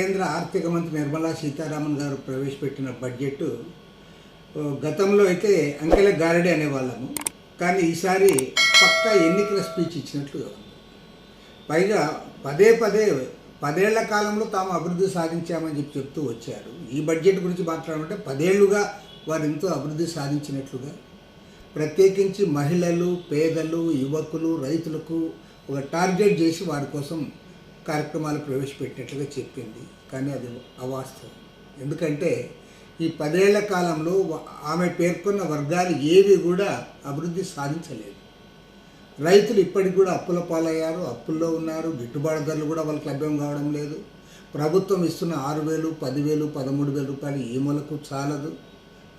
కేంద్ర ఆర్థిక మంత్రి నిర్మలా సీతారామన్ గారు ప్రవేశపెట్టిన బడ్జెట్ గతంలో అయితే అంకెల గారడి అనేవాళ్ళము, కానీ ఈసారి పక్కా ఎన్నికల స్పీచ్ ఇచ్చినట్లు పైగా పదేళ్ల కాలంలో తాము అభివృద్ధి సాధించామని చెప్తూ వచ్చారు. ఈ బడ్జెట్ గురించి మాట్లాడాలంటే 10 ఏళ్లుగా వారు ఎంతో అభివృద్ధి సాధించినట్లుగా, ప్రత్యేకించి మహిళలు, పేదలు, యువకులు, రైతులకు ఒక టార్గెట్ చేసి వారి కోసం కార్యక్రమాలు ప్రవేశపెట్టినట్లుగా చెప్పింది. కానీ అది అవాస్తవం. ఎందుకంటే ఈ 10 ఏళ్ల కాలంలో ఆమె పేర్కొన్న వర్గాలు ఏవి కూడా అభివృద్ధి సాధించలేదు. రైతులు ఇప్పటికి కూడా అప్పుల పాలయ్యారు, అప్పుల్లో ఉన్నారు. గిట్టుబాటు ధరలు కూడా వాళ్ళకి లభ్యం కావడం లేదు. ప్రభుత్వం ఇస్తున్న 6,000, 10,000, 13,000 రూపాయలు ఏ మూలకు చాలదు.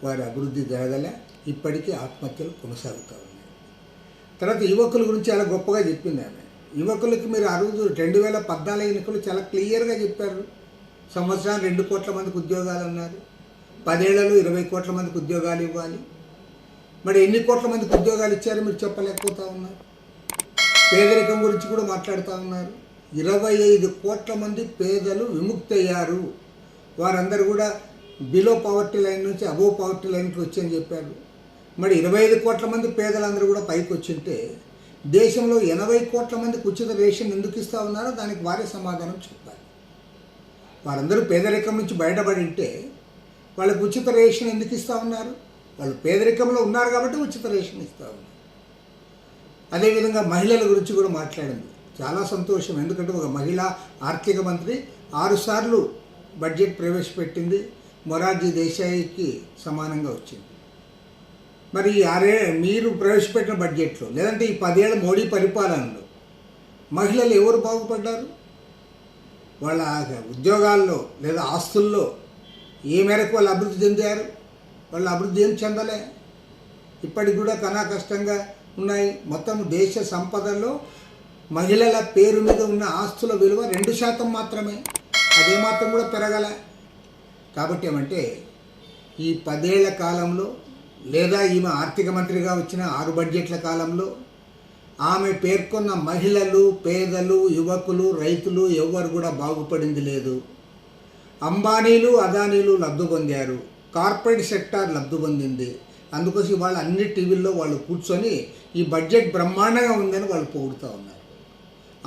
వారి అభివృద్ధి జరగలే. ఇప్పటికీ ఆత్మహత్యలు కొనసాగుతూ ఉన్నాయి. తర్వాత యువకుల గురించి చాలా గొప్పగా చెప్పింది ఆమె. యువకులకి మీరు 2014 ఎన్నికలు చాలా క్లియర్గా చెప్పారు. సంవత్సరానికి 2 కోట్ల మందికి ఉద్యోగాలు అన్నారు. 10 ఏళ్లలో 20 కోట్ల మందికి ఉద్యోగాలు ఇవ్వాలి. మరి ఎన్ని కోట్ల మందికి ఉద్యోగాలు ఇచ్చారో మీరు చెప్పలేకపోతా ఉన్నారు. పేదరికం గురించి కూడా మాట్లాడుతూ ఉన్నారు. 25 కోట్ల మంది పేదలు విముక్తి అయ్యారు. వారందరూ కూడా బిలో పవర్టీ లైన్ నుంచి అబోవ్ పవర్టీ లైన్కి వచ్చని చెప్పారు. మరి 25 కోట్ల మంది పేదలందరూ కూడా పైకి వచ్చింటే దేశంలో 80 కోట్ల మందికి ఉచిత రేషన్ ఎందుకు ఇస్తూ ఉన్నారో దానికి వారే సమాధానం చెప్పాలి. వారందరూ పేదరికం నుంచి బయటపడి ఉంటే వాళ్ళకి ఉచిత రేషన్ ఎందుకు ఇస్తూ ఉన్నారు? వాళ్ళు పేదరికంలో ఉన్నారు కాబట్టి ఉచిత రేషన్ ఇస్తూ ఉన్నారు. అదేవిధంగా మహిళల గురించి కూడా మాట్లాడింది. చాలా సంతోషం. ఎందుకంటే ఒక మహిళా ఆర్థిక మంత్రి 6 సార్లు బడ్జెట్ ప్రవేశపెట్టింది. మొరార్జీ దేశాయికి సమానంగా వచ్చింది. మరి మీరు ప్రవేశపెట్టిన బడ్జెట్లో లేదంటే ఈ 10 ఏళ్ల మోడీ పరిపాలనలో మహిళలు ఎవరు బాగుపడ్డారు? వాళ్ళ ఉద్యోగాల్లో లేదా ఆస్తుల్లో ఏ మేరకు వాళ్ళు అభివృద్ధి చెందారు? వాళ్ళు అభివృద్ధి ఏం చెందలే. ఇప్పటికి కూడా కన్నా కష్టంగా ఉన్నాయి. మొత్తం దేశ సంపదలో మహిళల పేరు మీద ఉన్న ఆస్తుల విలువ 2% మాత్రమే. అదేమాత్రం కూడా పెరగలే. కాబట్టి ఏమంటే ఈ 10 ఏళ్ల కాలంలో లేదా ఈమె ఆర్థిక మంత్రిగా వచ్చిన 6 బడ్జెట్ల కాలంలో ఆమె పేర్కొన్న మహిళలు, పేదలు, యువకులు, రైతులు ఎవరు కూడా బాగుపడింది లేదు. అంబానీలు, అదానీలు లబ్ధి పొందారు. కార్పొరేట్ సెక్టార్ లబ్ధి పొందింది. అందుకోసం వాళ్ళు అన్ని టీవీల్లో వాళ్ళు కూర్చొని ఈ బడ్జెట్ బ్రహ్మాండంగా ఉందని వాళ్ళు పొగుడుతూ ఉన్నారు.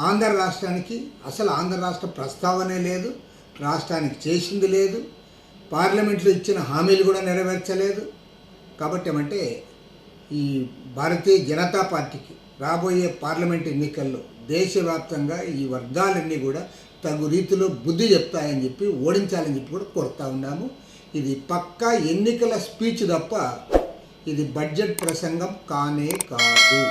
ఆంధ్ర రాష్ట్రానికి అసలు ఆంధ్ర రాష్ట్ర ప్రస్తావనే లేదు. రాష్ట్రానికి చేసింది లేదు. పార్లమెంట్లో ఇచ్చిన హామీలు కూడా నెరవేర్చలేదు. కాబట్టి ఏమంటే ఈ భారతీయ జనతా పార్టీకి రాబోయే పార్లమెంట్ ఎన్నికల్లో దేశవ్యాప్తంగా ఈ వర్గాలన్నీ కూడా తగు రీతిలో బుద్ధి చెప్తాయని చెప్పి ఓడించాలని చెప్పి కూడా కోరుతూ ఉన్నాము. ఇది పక్కా ఎన్నికల స్పీచ్ తప్ప ఇది బడ్జెట్ ప్రసంగం కానే కాదు.